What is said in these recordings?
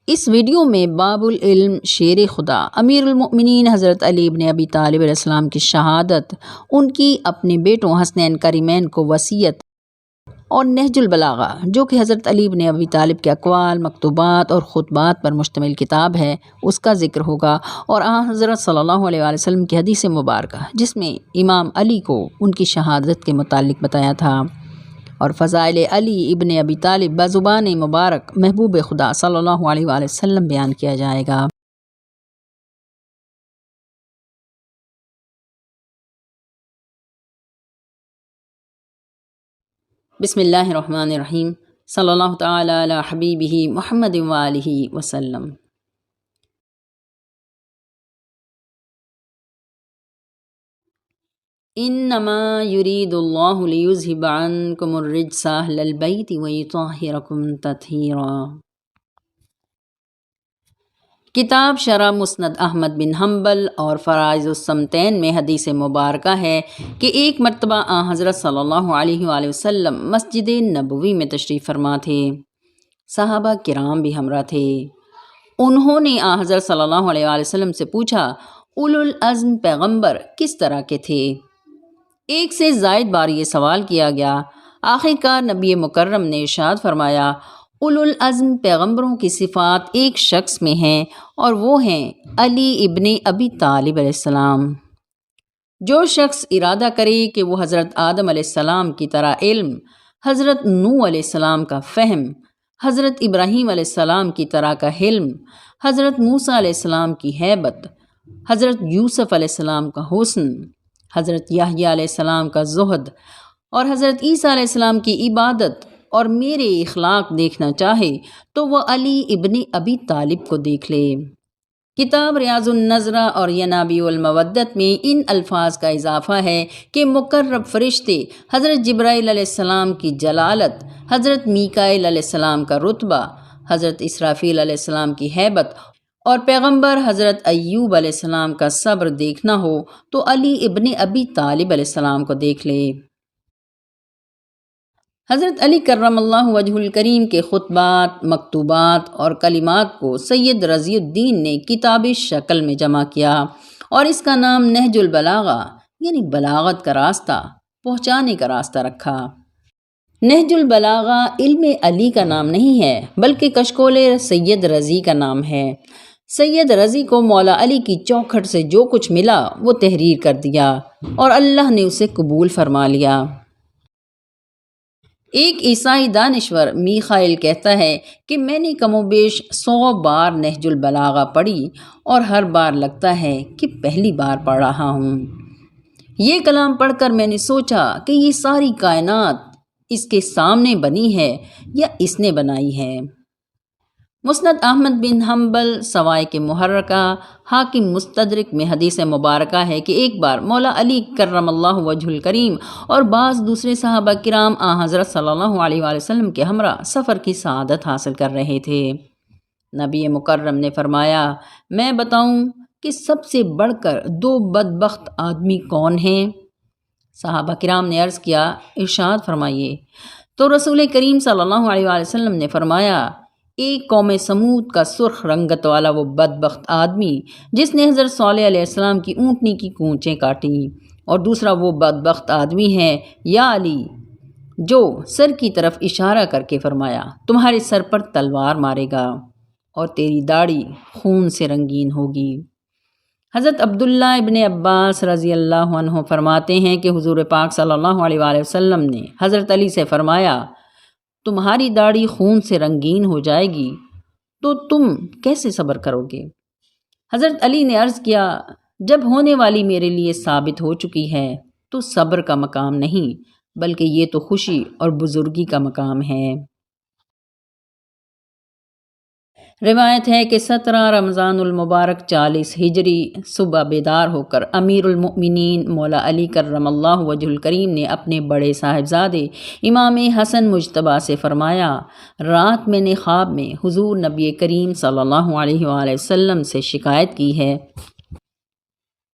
اس video میں باب العلم شیر خدا امیر المؤمنین حضرت علی ابن ابی طالب علیہ السلام کی شہادت، ان کی اپنے بیٹوں حسنین کریمین کو وصیت، اور نہج البلاغہ جو کہ حضرت علی ابن ابی طالب کے اقوال، مکتوبات اور خطبات پر مشتمل کتاب ہے، اس کا ذکر ہوگا، اور حضرت صلی اللہ علیہ وآلہ وسلم کی حدیث مبارکہ جس میں امام علی کو ان کی شہادت کے متعلق بتایا تھا، اور فضائل علی ابن ابی طالب بزبان مبارک محبوب خدا صلی اللہ علیہ وآلہ وسلم بیان کیا جائے گا۔ بسم اللہ الرحمن الرحیم، صلی اللہ تعالی علی حبیبہ محمد وآلہ وسلم۔ انما یرید اللہ لیذہب عنکم الرجس اہل البیت ویطہرکم تطہیرا۔ کتاب شرح مسند احمد بن حنبل اور فرائض الصمتین میں حدیث مبارکہ ہے کہ ایک مرتبہ حضرت صلی اللہ علیہ وآلہ وسلم مسجد نبوی میں تشریف فرما تھے، صحابہ کرام بھی ہمراہ تھے۔ انہوں نے حضرت صلی اللہ علیہ وآلہ وسلم سے پوچھا، اولو العزم پیغمبر کس طرح کے تھے؟ ایک سے زائد بار یہ سوال کیا گیا، آخرکار نبی مکرم نے ارشاد فرمایا، اولو العزم پیغمبروں کی صفات ایک شخص میں ہیں، اور وہ ہیں علی ابن ابی طالب علیہ السلام۔ جو شخص ارادہ کرے کہ وہ حضرت آدم علیہ السلام کی طرح علم، حضرت نوح علیہ السلام کا فہم، حضرت ابراہیم علیہ السلام کی طرح کا حلم، حضرت موسیٰ علیہ السلام کی ہیبت، حضرت یوسف علیہ السلام کا حسن، حضرت یحییٰ علیہ السلام کا زہد، اور حضرت عیسیٰ علیہ السلام کی عبادت اور میرے اخلاق دیکھنا چاہے تو وہ علی ابن ابی طالب کو دیکھ لے۔ کتاب ریاض النظرہ اور ینابیع المودت میں ان الفاظ کا اضافہ ہے کہ مقرب فرشتے حضرت جبرائیل علیہ السلام کی جلالت، حضرت میکائیل علیہ السلام کا رتبہ، حضرت اسرافیل علیہ السلام کی ہیبت، اور پیغمبر حضرت ایوب علیہ السلام کا صبر دیکھنا ہو تو علی ابن ابی طالب علیہ السلام کو دیکھ لے۔ حضرت علی کرم اللہ وجہ الکریم کے خطبات، مکتوبات اور کلمات کو سید رضی الدین نے کتابی شکل میں جمع کیا، اور اس کا نام نہج البلاغہ یعنی بلاغت کا راستہ، پہنچانے کا راستہ رکھا۔ نہج البلاغہ علم علی کا نام نہیں ہے، بلکہ کشکول سید رضی کا نام ہے۔ سید رضی کو مولا علی کی چوکھٹ سے جو کچھ ملا وہ تحریر کر دیا، اور اللہ نے اسے قبول فرما لیا۔ ایک عیسائی دانشور میخائیل کہتا ہے کہ میں نے کم و بیش 100 بار نہج البلاغہ پڑھی، اور ہر بار لگتا ہے کہ پہلی بار پڑھ رہا ہوں۔ یہ کلام پڑھ کر میں نے سوچا کہ یہ ساری کائنات اس کے سامنے بنی ہے یا اس نے بنائی ہے۔ مسند احمد بن حنبل سوائق محرکہ حاکم مستدرک میں حدیث مبارکہ ہے کہ ایک بار مولا علی کرم اللہ وجہ الکریم اور بعض دوسرے صحابہ کرام حضرت صلی اللہ علیہ وآلہ وسلم کے ہمراہ سفر کی سعادت حاصل کر رہے تھے۔ نبی مکرم نے فرمایا، میں بتاؤں کہ سب سے بڑھ کر 2 بدبخت آدمی کون ہیں؟ صحابہ کرام نے عرض کیا، ارشاد فرمائیے۔ تو رسول کریم صلی اللہ علیہ وآلہ وسلم نے فرمایا، ایک قوم سمود کا سرخ رنگت والا وہ بدبخت آدمی جس نے حضرت صالح علیہ السلام کی اونٹنی کی کونچیں کاٹیں، اور دوسرا وہ بدبخت آدمی ہے یا علی جو سر کی طرف اشارہ کر کے فرمایا، تمہارے سر پر تلوار مارے گا اور تیری داڑھی خون سے رنگین ہوگی۔ حضرت عبداللہ ابن عباس رضی اللہ عنہ فرماتے ہیں کہ حضور پاک صلی اللہ علیہ وآلہ وسلم نے حضرت علی سے فرمایا، تمہاری داڑھی خون سے رنگین ہو جائے گی تو تم کیسے صبر کرو گے؟ حضرت علی نے عرض کیا، جب ہونے والی میرے لیے ثابت ہو چکی ہے تو صبر کا مقام نہیں، بلکہ یہ تو خوشی اور بزرگی کا مقام ہے۔ روایت ہے کہ 17 رمضان المبارک 40 ہجری صبح بیدار ہو کر امیر المؤمنین مولا علی کرم اللہ وجہ الکریم نے اپنے بڑے صاحبزادے امام حسن مجتبیٰ سے فرمایا، رات میں نے خواب میں حضور نبی کریم صلی اللہ علیہ وآلہ وسلم سے شکایت کی ہے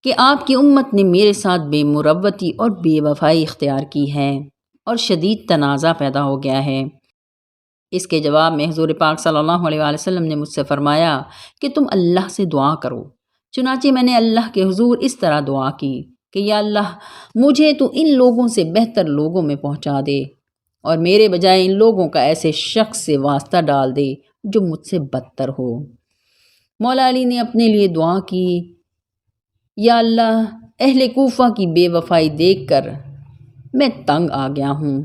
کہ آپ کی امت نے میرے ساتھ بے مروتی اور بے وفائی اختیار کی ہے، اور شدید تنازع پیدا ہو گیا ہے۔ اس کے جواب میں حضور پاک صلی اللہ علیہ وآلہ وسلم نے مجھ سے فرمایا کہ تم اللہ سے دعا کرو۔ چنانچہ میں نے اللہ کے حضور اس طرح دعا کی کہ یا اللہ، مجھے تو ان لوگوں سے بہتر لوگوں میں پہنچا دے اور میرے بجائے ان لوگوں کا ایسے شخص سے واسطہ ڈال دے جو مجھ سے بدتر ہو۔ مولا علی نے اپنے لیے دعا کی، یا اللہ، اہل کوفہ کی بے وفائی دیکھ کر میں تنگ آ گیا ہوں،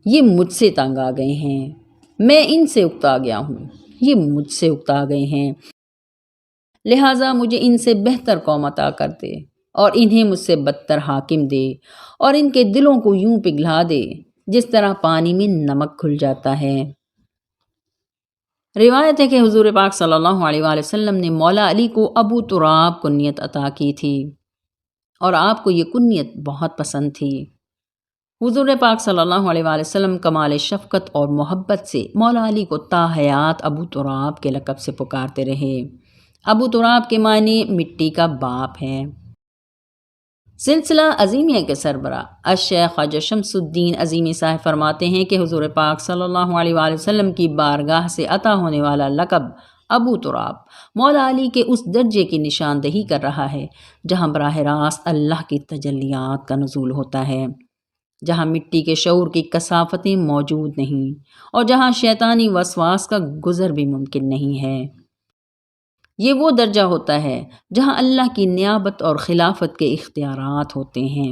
یہ مجھ سے تنگ آ گئے ہیں، میں ان سے اکتا گیا ہوں، یہ مجھ سے اکتا گئے ہیں، لہٰذا مجھے ان سے بہتر قوم عطا کر دے اور انہیں مجھ سے بدتر حاکم دے اور ان کے دلوں کو یوں پگھلا دے جس طرح پانی میں نمک گھل جاتا ہے۔ روایت ہے کہ حضور پاک صلی اللہ علیہ وآلہ وسلم نے مولا علی کو ابو تراب کنیت عطا کی تھی اور آپ کو یہ کنیت بہت پسند تھی۔ حضور پاک صلی اللہ علیہ وآلہ وسلم کمال شفقت اور محبت سے مولا علی کو تا حیات ابو تراب کے لقب سے پکارتے رہے۔ ابو تراب کے معنی مٹی کا باپ ہے۔ سلسلہ عظیمیہ کے سربراہ الشیخ خواجہ شمس الدین عظیمی صاحب فرماتے ہیں کہ حضور پاک صلی اللہ علیہ وآلہ وسلم کی بارگاہ سے عطا ہونے والا لقب ابو تراب مولا علی کے اس درجے کی نشاندہی کر رہا ہے جہاں براہ راست اللہ کی تجلیات کا نزول ہوتا ہے، جہاں مٹی کے شعور کی کثافتیں موجود نہیں اور جہاں شیطانی وسواس کا گزر بھی ممکن نہیں ہے۔ یہ وہ درجہ ہوتا ہے جہاں اللہ کی نیابت اور خلافت کے اختیارات ہوتے ہیں۔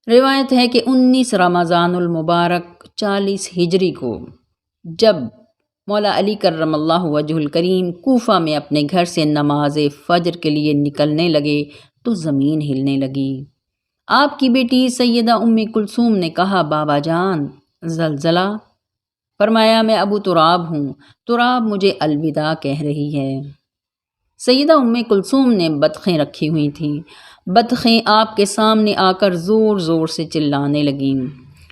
روایت ہے کہ 19 رمضان المبارک 40 ہجری کو جب مولا علی کرم اللہ وجہ الکریم کوفہ میں اپنے گھر سے نماز فجر کے لیے نکلنے لگے تو زمین ہلنے لگی۔ آپ کی بیٹی سیدہ ام کلثوم نے کہا، بابا جان، زلزلہ؟ فرمایا، میں ابو تراب ہوں، تراب مجھے الوداع کہہ رہی ہے۔ سیدہ ام کلثوم نے بطخیں رکھی ہوئی تھیں، بطخیں آپ کے سامنے آ کر زور زور سے چلانے لگیں۔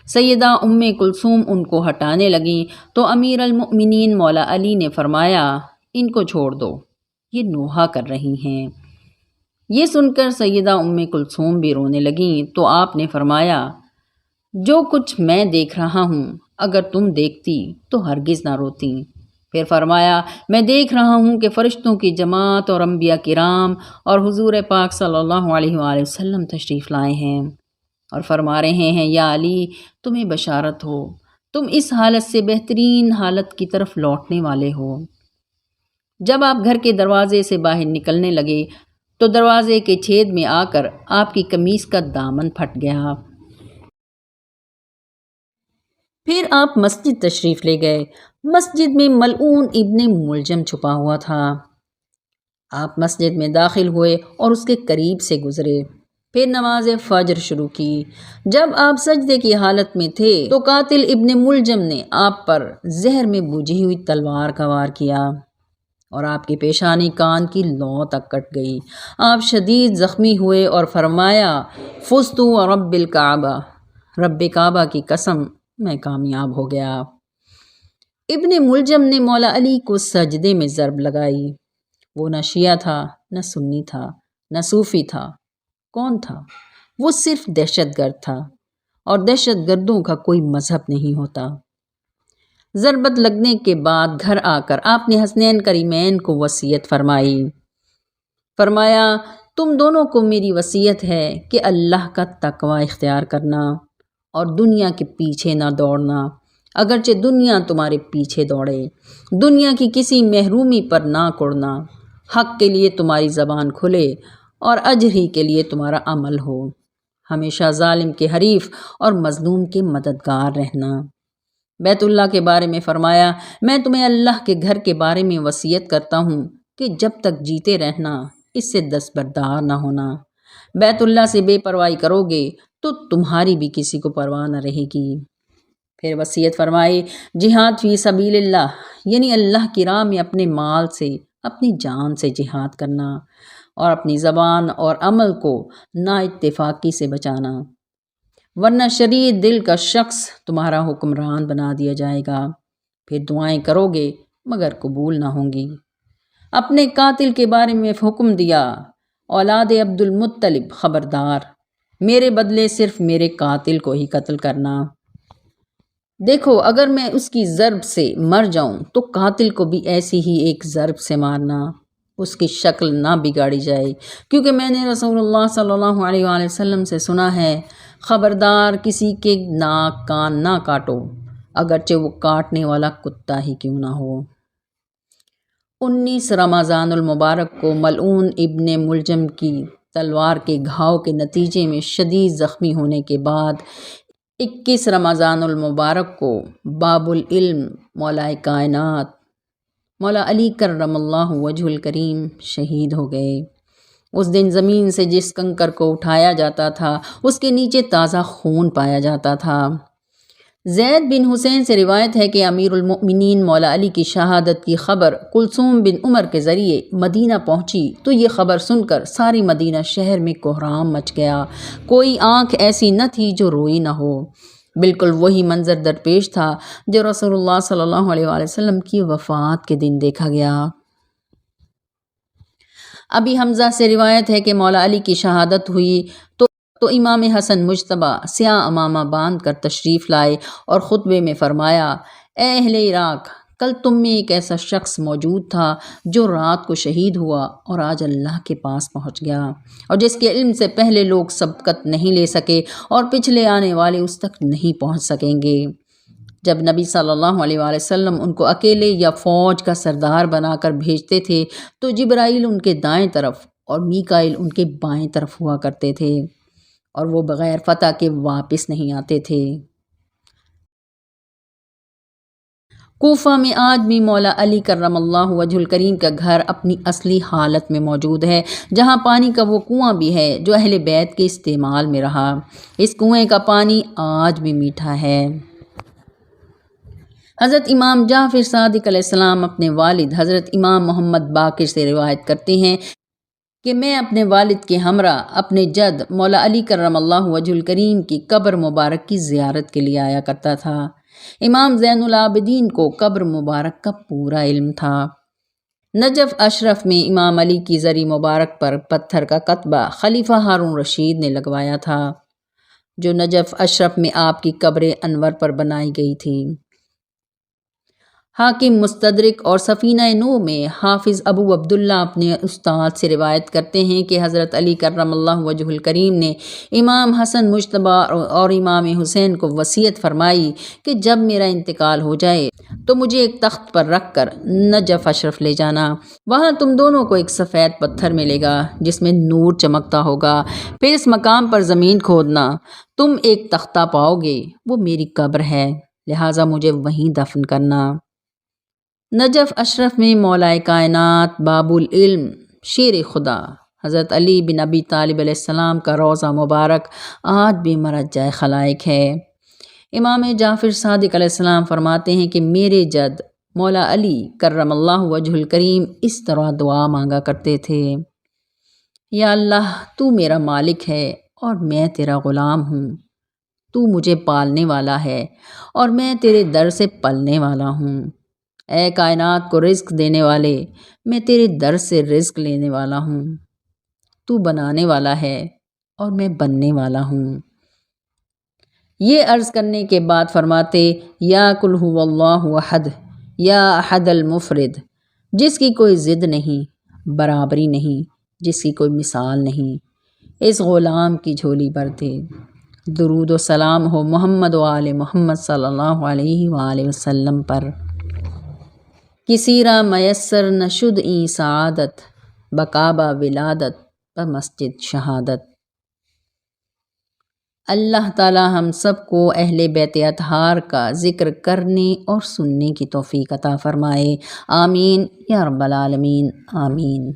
سیدہ ام کلثوم ان کو ہٹانے لگیں تو امیر المؤمنین مولا علی نے فرمایا، ان کو چھوڑ دو، یہ نوحہ کر رہی ہیں۔ یہ سن کر سیدہ ام کلثوم بھی رونے لگیں تو آپ نے فرمایا، جو کچھ میں دیکھ رہا ہوں اگر تم دیکھتی تو ہرگز نہ روتی۔ پھر فرمایا، میں دیکھ رہا ہوں کہ فرشتوں کی جماعت اور انبیاء کرام اور حضور پاک صلی اللہ علیہ وآلہ وسلم تشریف لائے ہیں اور فرما رہے ہیں، یا علی، تمہیں بشارت ہو، تم اس حالت سے بہترین حالت کی طرف لوٹنے والے ہو۔ جب آپ گھر کے دروازے سے باہر نکلنے لگے تو دروازے کے چھید میں آ کر آپ کی قمیص کا دامن پھٹ گیا۔ پھر آپ مسجد تشریف لے گئے۔ مسجد میں ملعون ابن ملجم چھپا ہوا تھا۔ آپ مسجد میں داخل ہوئے اور اس کے قریب سے گزرے، پھر نماز فجر شروع کی۔ جب آپ سجدے کی حالت میں تھے تو قاتل ابن ملجم نے آپ پر زہر میں بجھی ہوئی تلوار کا وار کیا اور آپ کی پیشانی کان کی لو تک کٹ گئی۔ آپ شدید زخمی ہوئے اور فرمایا، فزت ورب الکعبہ، رب کعبہ کی قسم، میں کامیاب ہو گیا۔ ابن ملجم نے مولا علی کو سجدے میں ضرب لگائی۔ وہ نہ شیعہ تھا، نہ سنی تھا، نہ صوفی تھا، کون تھا؟ وہ صرف دہشت گرد تھا، اور دہشت گردوں کا کوئی مذہب نہیں ہوتا۔ ضربت لگنے کے بعد گھر آ کر آپ نے حسنین کریمین کو وصیت فرمائی۔ فرمایا، تم دونوں کو میری وصیت ہے کہ اللہ کا تقوی اختیار کرنا اور دنیا کے پیچھے نہ دوڑنا، اگرچہ دنیا تمہارے پیچھے دوڑے، دنیا کی کسی محرومی پر نہ کڑنا، حق کے لیے تمہاری زبان کھلے اور اجر ہی کے لیے تمہارا عمل ہو، ہمیشہ ظالم کے حریف اور مظلوم کے مددگار رہنا۔ بیت اللہ کے بارے میں فرمایا، میں تمہیں اللہ کے گھر کے بارے میں وصیت کرتا ہوں کہ جب تک جیتے رہنا اس سے دستبردار نہ ہونا۔ بیت اللہ سے بے پرواہی کرو گے تو تمہاری بھی کسی کو پرواہ نہ رہے گی۔ پھر وصیت فرمائی، جہاد فی سبیل اللہ، یعنی اللہ کی راہ میں اپنے مال سے، اپنی جان سے جہاد کرنا اور اپنی زبان اور عمل کو نا اتفاقی سے بچانا، ورنہ شریر دل کا شخص تمہارا حکمران بنا دیا جائے گا۔ پھر دعائیں کرو گے مگر قبول نہ ہوں گی۔ اپنے قاتل کے بارے میں حکم دیا، اولاد عبد المطلب، خبردار، میرے بدلے صرف میرے قاتل کو ہی قتل کرنا۔ دیکھو اگر میں اس کی ضرب سے مر جاؤں تو قاتل کو بھی ایسی ہی ایک ضرب سے مارنا، اس کی شکل نہ بگاڑی جائے، کیونکہ میں نے رسول اللہ صلی اللہ علیہ وآلہ وسلم سے سنا ہے، خبردار کسی کے ناک کان نہ کاٹو، اگرچہ وہ کاٹنے والا کتا ہی کیوں نہ ہو۔ 19 رمضان المبارک کو ملعون ابن ملجم کی تلوار کے گھاؤ کے نتیجے میں شدید زخمی ہونے کے بعد 21 رمضان المبارک کو باب العلم مولا کائنات مولا علی کرم اللہ وجہ الکریم شہید ہو گئے۔ اس دن زمین سے جس کنکر کو اٹھایا جاتا تھا اس کے نیچے تازہ خون پایا جاتا تھا۔ زید بن حسین سے روایت ہے کہ امیر المؤمنین مولا علی کی شہادت کی خبر کلثوم بن عمر کے ذریعے مدینہ پہنچی تو یہ خبر سن کر ساری مدینہ شہر میں کوہرام مچ گیا، کوئی آنکھ ایسی نہ تھی جو روئی نہ ہو۔ بالکل وہی منظر درپیش تھا جو رسول اللہ صلی اللہ علیہ وآلہ وسلم کی وفات کے دن دیکھا گیا۔ ابی حمزہ سے روایت ہے کہ مولا علی کی شہادت ہوئی تو امام حسن مجتبی سیاہ عمامہ باندھ کر تشریف لائے اور خطبے میں فرمایا، اے اہل عراق، کل تم میں ایک ایسا شخص موجود تھا جو رات کو شہید ہوا اور آج اللہ کے پاس پہنچ گیا، اور جس کے علم سے پہلے لوگ سبقت نہیں لے سکے اور پچھلے آنے والے اس تک نہیں پہنچ سکیں گے۔ جب نبی صلی اللہ علیہ وآلہ وسلم ان کو اکیلے یا فوج کا سردار بنا کر بھیجتے تھے تو جبرائیل ان کے دائیں طرف اور میکائیل ان کے بائیں طرف ہوا کرتے تھے، اور وہ بغیر فتح کے واپس نہیں آتے تھے۔ کوفہ میں آج بھی مولا علی کرم اللہ وجہ الکریم کا گھر اپنی اصلی حالت میں موجود ہے، جہاں پانی کا وہ کنواں بھی ہے جو اہل بیت کے استعمال میں رہا۔ اس کنویں کا پانی آج بھی میٹھا ہے۔ حضرت امام جعفر صادق علیہ السلام اپنے والد حضرت امام محمد باقر سے روایت کرتے ہیں کہ میں اپنے والد کے ہمراہ اپنے جد مولا علی کرم اللہ وجہ الکریم کی قبر مبارک کی زیارت کے لیے آیا کرتا تھا۔ امام زین العابدین کو قبر مبارک کا پورا علم تھا۔ نجف اشرف میں امام علی کی زری مبارک پر پتھر کا کتبہ خلیفہ ہارون رشید نے لگوایا تھا، جو نجف اشرف میں آپ کی قبر انور پر بنائی گئی تھی۔ حاکم مستدرک اور سفینہ نو میں حافظ ابو عبداللہ اپنے استاد سے روایت کرتے ہیں کہ حضرت علی کرم اللہ وجہ الکریم نے امام حسن مجتبی اور امام حسین کو وصیت فرمائی کہ جب میرا انتقال ہو جائے تو مجھے ایک تخت پر رکھ کر نجف اشرف لے جانا، وہاں تم دونوں کو ایک سفید پتھر ملے گا جس میں نور چمکتا ہوگا، پھر اس مقام پر زمین کھودنا، تم ایک تختہ پاؤ گے، وہ میری قبر ہے، لہٰذا مجھے وہیں دفن کرنا۔ نجف اشرف میں مولا کائنات باب العلم شیر خدا حضرت علی بن ابی طالب علیہ السلام کا روضہ مبارک آج بھی مرجع خلائق ہے۔ امام جعفر صادق علیہ السلام فرماتے ہیں کہ میرے جد مولا علی کرم اللہ وجہ الکریم اس طرح دعا مانگا کرتے تھے، یا اللہ تو میرا مالک ہے اور میں تیرا غلام ہوں، تو مجھے پالنے والا ہے اور میں تیرے در سے پلنے والا ہوں، اے کائنات کو رزق دینے والے، میں تیرے در سے رزق لینے والا ہوں، تو بنانے والا ہے اور میں بننے والا ہوں۔ یہ عرض کرنے کے بعد فرماتے، یا قل هو اللہ احد یا احد المفرد، جس کی کوئی ضد نہیں، برابری نہیں، جس کی کوئی مثال نہیں، اس غلام کی جھولی بھر دے۔ درود و سلام ہو محمد و آل محمد صلی اللہ علیہ وآلہ وسلم پر۔ کسی را میسر نشد این سعادت، بکعبہ ولادت بمسجد شہادت۔ اللہ تعالی ہم سب کو اہل بیت اطہار کا ذکر کرنے اور سننے کی توفیق عطا فرمائے، آمین یا رب العالمین، آمین۔